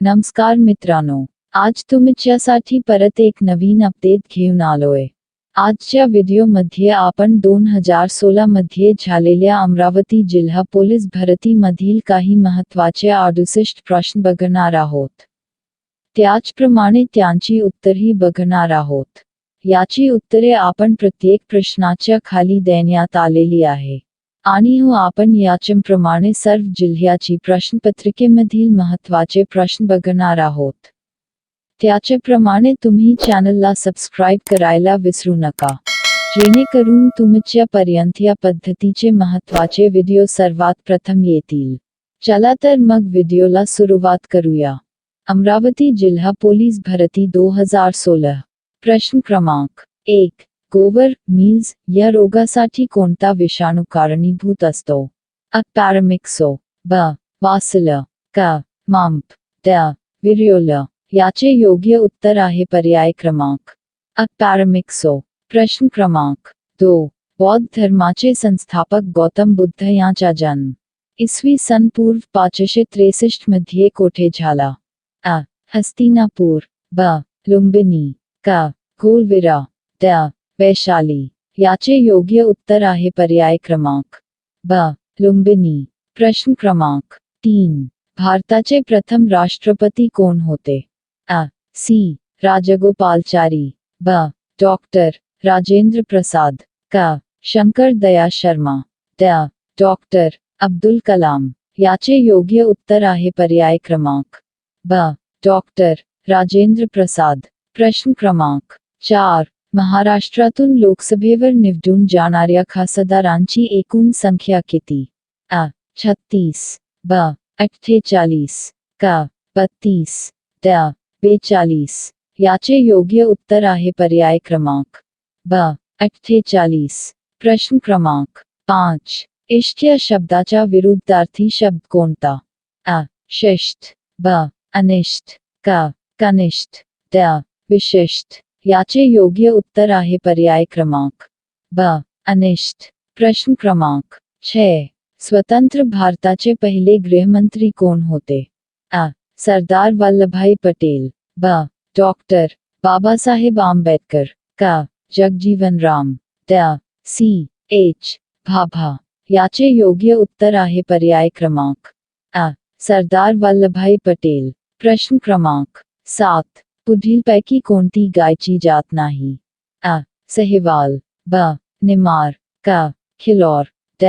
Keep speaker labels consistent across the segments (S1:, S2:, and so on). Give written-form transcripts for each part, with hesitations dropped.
S1: नमस्कार मित्रांनो, आज तुमच्यासाठी परत एक नवीन अपडेट घेऊन आलोय. आजच्या व्हिडिओमध्ये आपण 2016 मध्ये झालेल्या अमरावती जिल्हा पोलीस भरतीमधील काही महत्त्वाचे 68 प्रश्न बघणार आहोत. त्याचप्रमाणे त्यांची उत्तरेही बघणार आहोत. याची उत्तरे आपण प्रत्येक प्रश्नाच्या खाली देण्यात आलेली आहे. आणि आपण याच्याप्रमाणे सर्व जिल्ह्याची प्रश्नपत्रिकेमधील महत्त्वाचे प्रश्न बघणार आहोत. त्याच्याप्रमाणे तुम्ही चॅनलला सबस्क्राईब करायला विसरू नका, जेणेकरून तुमच्यापर्यंत या पद्धतीचे महत्त्वाचे व्हिडिओ सर्वात प्रथम येतील. चला तर मग व्हिडिओला सुरुवात करूया. अमरावती जिल्हा पोलीस भरती 2016. प्रश्न क्रमांक 1. गोवर मील्स या रोगासाठी कोणता विषाणू कारणीभूत असतो? अ. पॅरामिक्सो, ब. वासिला, क. मंप, ड. विरियोला. याचे योग्य उत्तर आहे पर्याय क्रमांक अ. पॅरामिक्सो. प्रश्न क्रमांक 2. बौद्ध धर्माचे संस्थापक गौतम बुद्ध यांचा जन्म इसवी सन पूर्व 563 मध्ये कोठे झाला? अ. हस्तिनापूर, ब. लुंबिनी, क. गोलविरा, ड. वैशाली. याचे योग्य उत्तर आहे पर्याय क्रमांक ब. लुंबिनी. प्रश्न क्रमांक 3. भारताचे प्रथम राष्ट्रपती कोण होते? अ. सी. राजगोपालचारी, ब. डॉक्टर राजेंद्र प्रसाद, क. शंकर दयाळ शर्मा, ड. डॉक्टर अब्दुल कलाम. याचे योग्य उत्तर आहे पर्याय क्रमांक ब. डॉक्टर राजेंद्र प्रसाद. प्रश्न क्रमांक 4. महाराष्ट्रातून लोकसभेवर निवडून जाणाऱ्या खासदारांची एकूण संख्या किती? अ. 36, ब. 48, क. 32, ड. 42. याचे योग्य उत्तर आहे पर्याय क्रमांक ब. 48. प्रश्न क्रमांक 5. इष्ट या शब्दाचा विरुद्धार्थी शब्द कोणता? अ. शिष्ट, ब. अनिष्ट, क. कनिष्ठ, ड. विशिष्ट. याचे योग्य उत्तर आहे पर्याय क्रमांक ब. अनिष्ट. प्रश्न क्रमांक 6. स्वतंत्र भारताचे पहिले गृहमंत्री कोण होते? अ. सरदार वल्लभभाई पटेल, ब. डॉक्टर बाबासाहेब आंबेडकर, क. जगजीवन राम, ड. सी. एच. भाभा. याचे योग्य उत्तर आहे पर्याय क्रमांक अ. सरदार वल्लभभाई पटेल. प्रश्न क्रमांक 7. पुढीलपैकी कोणती गायची जात नाही? अ. सहिवाल, ब. निमार, क. खिल्लोर, ड.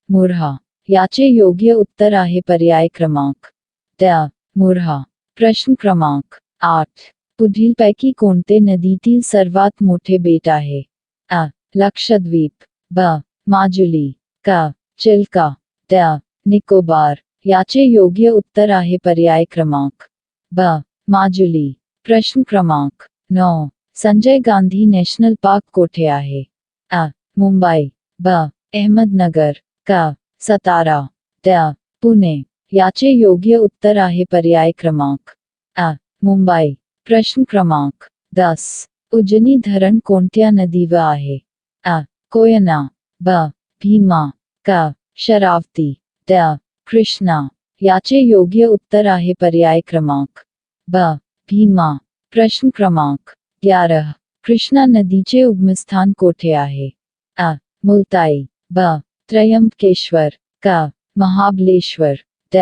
S1: मुर्हा. याचे योग्य उत्तर आहे पर्याय क्रमांक ड. मुर्हा. प्रश्न क्रमांक 8. पुढीलपैकी कोणते नदीतील सर्वात मोठे बेट आहे? अ. लक्षद्वीप, ब. माजुली, क. चिल्का, ड. निकोबार. याचे योग्य उत्तर आहे पर्याय क्रमांक ब. माजुली. प्रश्न क्रमांक 9. संजय गांधी नॅशनल पार्क कोठे आहे? अ. मुंबई, ब. अहमदनगर, क. सातारा, ड. पुणे. याचे योग्य उत्तर आहे पर्याय क्रमांक अ. मुंबई. प्रश्न क्रमांक 10. उजनी धरण कोणत्या नदीवर आहे? अ. कोयना, ब. भीमा, क. शरावती, ड. कृष्णा. याचे योग्य उत्तर आहे पर्याय क्रमांक ब. भीमा. प्रश्न क्रमांक 11. कृष्णा नदीचे उगमस्थान कोठे आहे? अ. मुलताई, ब. त्र्यंबकेश्वर, क. महाबलेश्वर, ड.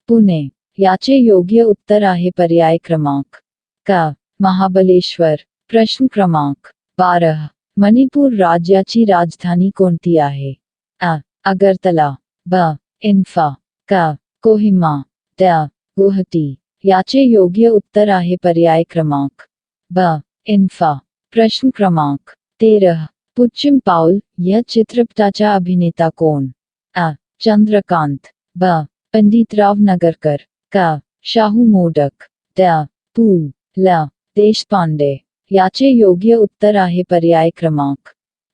S1: पुणे. याचे योग्य उत्तर आहे पर्याय क्रमांक क. महाबलेश्वर. प्रश्न क्रमांक 12. मणिपूर राज्याची राजधानी कोणती आहे? अ. अगरतला, ब. इम्फा, क. कोहिमा, ड. गुवाहाटी. याचे योग्य उत्तर आहे पर्याय क्रमांक ब. इम्फा. प्रश्न क्रमांक 13. पुच्चिम पाऊल या चित्रपटाचा अभिनेता कोण? अ. चंद्रकांत, ब. पंडितराव नगरकर, क. शाहू मोडक, ड. पु. ल. देशपांडे. याचे योग्य उत्तर आहे पर्याय क्रमांक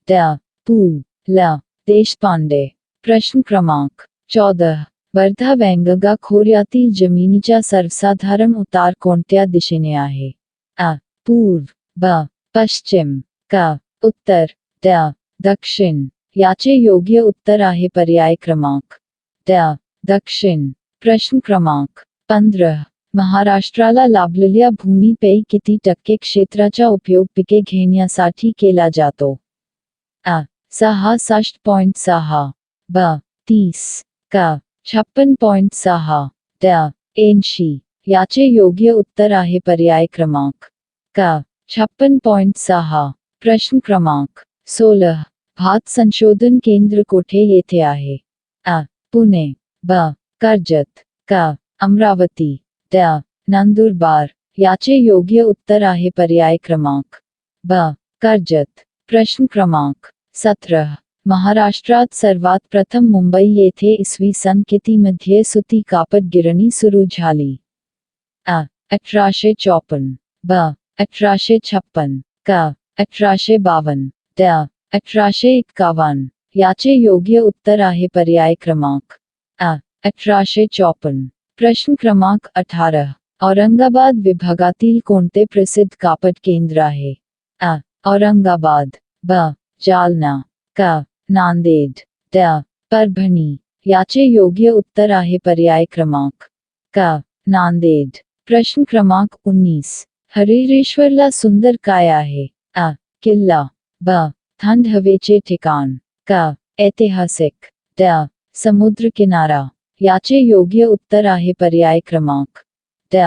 S1: ड. पु. ल. देशपांडे. प्रश्न क्रमांक 14. वर्धा वेंगगा खोऱ्यातील जमिनीचा सर्वसाधारण उतार कोणत्या दिशेने आहे? अ. पूर्व, ब. पश्चिम, क. उत्तर, ड. दक्षिण. याचे योग्य उत्तर आहे पर्याय क्रमांक ड. दक्षिण. प्रश्न क्रमांक 15. महाराष्ट्राला लाभलेल्या भूमीपैकी किती टक्के क्षेत्राचा उपयोग पिके घेण्यासाठी केला जातो? अ. 66.6. ब. 30. क. 56.6. ड. 80. याचे योग्य उत्तर आहे पर्याय क्रमांक क. 56.6. प्रश्न क्रमांक 16. भात संशोधन केंद्र कोठे येथे आहे? अ. पुणे. ब. कर्जत. क. अमरावती. ड. नंदुरबार. याचे योग्य उत्तर आहे पर्याय क्रमांक ब. कर्जत. प्रश्न क्रमांक 17. महाराष्ट्रात सर्वात प्रथम मुंबई येथे इसवी सन किती मध्ये सुती कापड गिरणी सुरू झाली? अ. 1854. ब. 1856. क. 1852. ड. 1851. याचे योग्य उत्तर आहे पर्याय क्रमांक अ. 1854. प्रश्न क्रमांक 18. औरंगाबाद विभागातील कोणते प्रसिद्ध कापड केंद्र आहे? अ. औरंगाबाद. ब. जालना. क. नांदेड. ड. परभणी. याचे योग्य उत्तर आहे पर्याय क्रमांक क. नांदेड. प्रश्न क्रमांक 19. हरिहरेश्वरला सुंदर काय आहे? अ. किल्ला. ब. थंड हवेचे ठिकाण. क. ऐतिहासिक. ड. समुद्र किनारा. याचे योग्य उत्तर आहे पर्याय क्रमांक ड.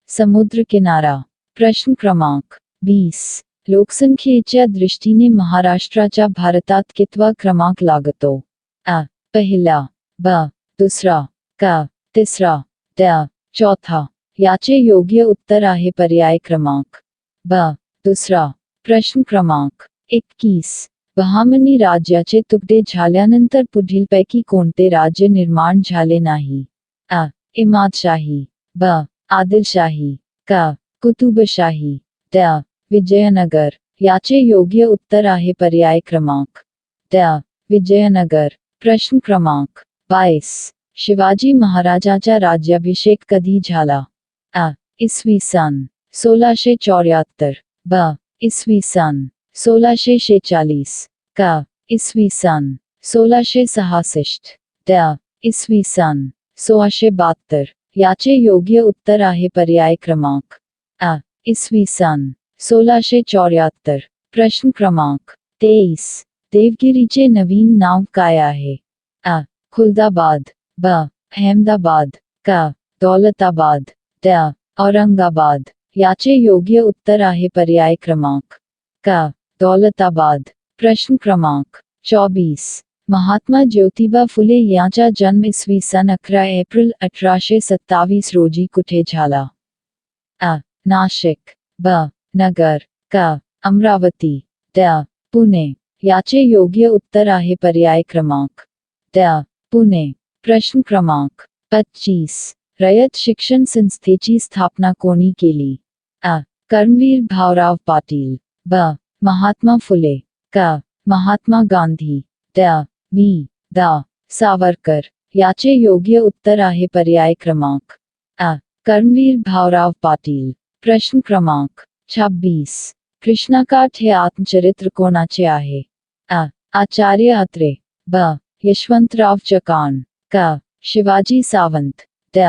S1: समुद्र किनारा. प्रश्न क्रमांक 20. लोकसंख्येच्या दृष्टीने महाराष्ट्राचा भारतात कितवा क्रमांक लागतो? अ. पहिला. ब. दुसरा. क. तिसरा. ड. चौथा. याचे योग्य उत्तर आहे पर्याय क्रमांक ब. दुसरा. प्रश्न क्रमांक 21. बहामनी राज्याचे तुकडे झाल्यानंतर पुढीलपैकी कोणते राज्य निर्माण झाले नाही? अ. इमादशाही. ब. आदिलशाही. क. कुतुबशाही. ड. विजयनगर. याचे योग्य उत्तर आहे पर्याय क्रमांक ड. विजयनगर. प्रश्न क्रमांक 22. शिवाजी महाराजांचा राज्याभिषेक कधी झाला? अ. इसवी सन 1674. ब. इसवी सन 1646. क. इसवी सन 1666. ड. इसवी सन 1672. याचे योग्य उत्तर आहे पर्याय क्रमांक अ. इसवी सन 1674. प्रश्न क्रमांक 23. देवगिरीचे नवीन नाव काय आहे? अ. खुलदाबाद. ब. अहमदाबाद. क. दौलताबाद. ड. औरंगाबाद. याचे योग्य उत्तर आहे पर्याय क्रमांक क. दौलताबाद. प्रश्न क्रमांक 24. महात्मा ज्योतिबा फुले यांचा जन्म इसवी सन 11 एप्रिल 1827 रोजी कुठे झाला? अ. नाशिक. ब. नगर. क. अमरावती. ड. पुणे. याचे योग्य उत्तर आहे पर्याय क्रमांक ड. पुणे. प्रश्न क्रमांक 25. रयत शिक्षण संस्थेची स्थापना कोणी केली? अ. कर्मवीर भाऊराव पाटील. ब. महात्मा फुले. क. महात्मा गांधी. ड. वी. द. सावरकर. याचे योग्य उत्तर आहे पर्याय क्रमांक अ. कर्मवीर भाऊराव पाटील. प्रश्न क्रमांक 26. कृष्णाकाठ हे आत्मचरित्र कोणाचे आहे? अ. आचार्य अत्रे. ब. यशवंतराव चव्हाण. क. शिवाजी सावंत. ड.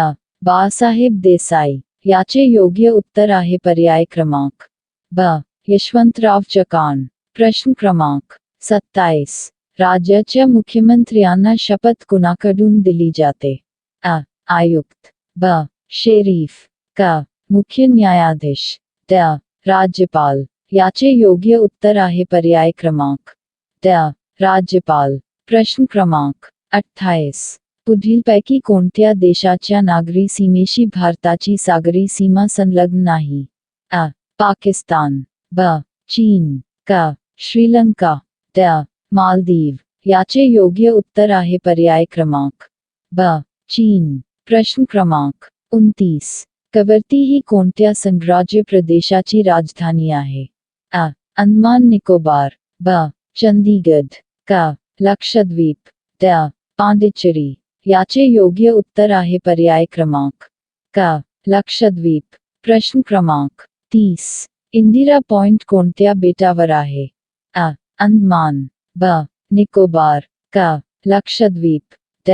S1: बाळासाहेब देसाई. याचे योग्य उत्तर आहे पर्याय क्रमांक ब. यशवंतराव चव्हाण. प्रश्न क्रमांक 27. राज्याच्या मुख्यमंत्र्यांना शपथ कुणाकडून दिली जाते? अ. आयुक्त. ब. शेरीफ. क. मुख्य न्यायाधीश. ड. राज्यपाल. याचे योग्य उत्तर आहे पर्याय क्रमांक ड. राज्यपाल. प्रश्न क्रमांक 28. पुढीलपैकी कोणत्या देशाच्या नागरी सीमेशी भारताची सागरी सीमा संलग्न नाही? अ. पाकिस्तान. ब. चीन. क. श्रीलंका. ड. मालदीव. याचे योग्य उत्तर आहे पर्याय क्रमांक ब. चीन. प्रश्न क्रमांक 29. कवरती ही कोणत्या संघराज्य प्रदेशाची राजधानी आहे? अ. अंदमान निकोबार. ब. चंदीगड. क. लक्षद्वीप. ड. पांडिचेरी. याचे योग्य उत्तर आहे पर्याय क्रमांक क. लक्षद्वीप. प्रश्न क्रमांक 30. इंदिरा पॉइंट कोणत्या बेटावर आहे? अ. अंदमान. ब. निकोबार. क. लक्षद्वीप. ड.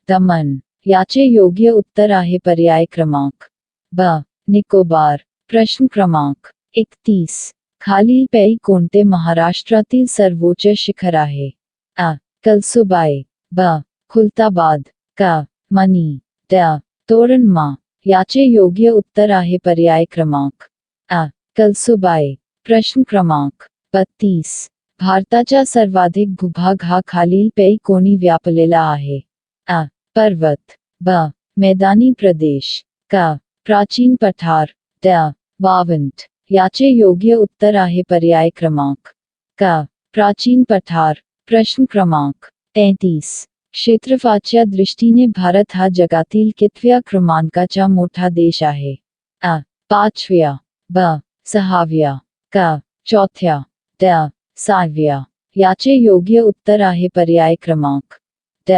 S1: दमण. याचे योग्य उत्तर आहे पर्याय क्रमांक ब. निकोबार. प्रश्न क्रमांक 31. खालीलपैकी कोणते महाराष्ट्रातील सर्वोच्च शिखर आहे? अ. कळसुबाई. ब. खुलताबाद. क. मनी. ड. तोरणमा. याचे योग्य उत्तर आहे पर्याय क्रमांक अ. कळसुबाई. प्रश्न क्रमांक 32. भारताचा सर्वाधिक भूभाग हा खालीलपैकी कोणी व्यापलेला आहे? अ. पर्वत. ब. मैदानी प्रदेश. क. प्राचीन पठार. ड. वाळवंट. याचे योग्य उत्तर आहे पर्याय क्रमांक क. प्राचीन पठार. प्रश्न क्रमांक 33. क्षेत्रफळाच्या दृष्टीने भारत हा जगातील कितव्या क्रमांकाचा मोठा देश आहे? अ. 5व्या. ब. 6व्या. क. 4थ्या. ड. 6व्या. याचे योग्य उत्तर आहे पर्याय क्रमांक ड.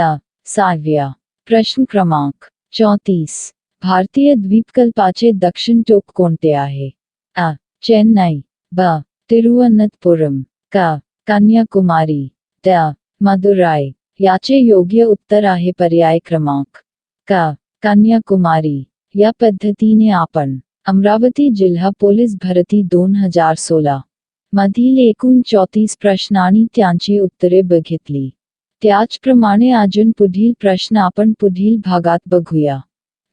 S1: 6व्या. प्रश्न क्रमांक 34. भारतीय द्वीपकल्पाचे दक्षिण टोक कोणते आहे? अ. चेन्नई. ब. तिरुवनंतपुरम. क. कन्याकुमारी. ड. मदुराई. याचे योग्य उत्तर आहे पर्याय क्रमांक क. कन्याकुमारी. या पद्धतीने आपण अमरावती जिल्हा पोलीस भरती 2016 मधील एकूण 34 प्रश्न आणि त्यांची उत्तरे बघितली. त्याचप्रमाणे अजून पुढील प्रश्न आपण पुढील भागात बघूया.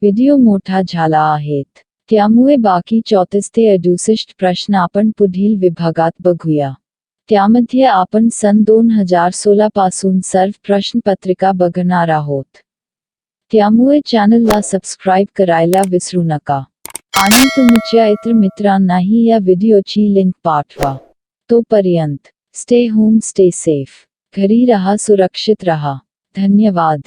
S1: व्हिडिओ मोठा झाला आहेत, त्यामुळे बाकी 34 ते 68 प्रश्न आपण पुढील विभागात बघूया. त्यामध्ये आपण सन 2016 पासून सर्व प्रश्नपत्रिका बघणार आहोत. त्यामुळे चॅनलला सबस्क्राईब करायला विसरू नका आणि तुमच्या इतर मित्रांनाही या व्हिडिओची लिंक पाठवा. तोपर्यंत स्टे होम, स्टे सेफ. घरी रहा, सुरक्षित रहा. धन्यवाद.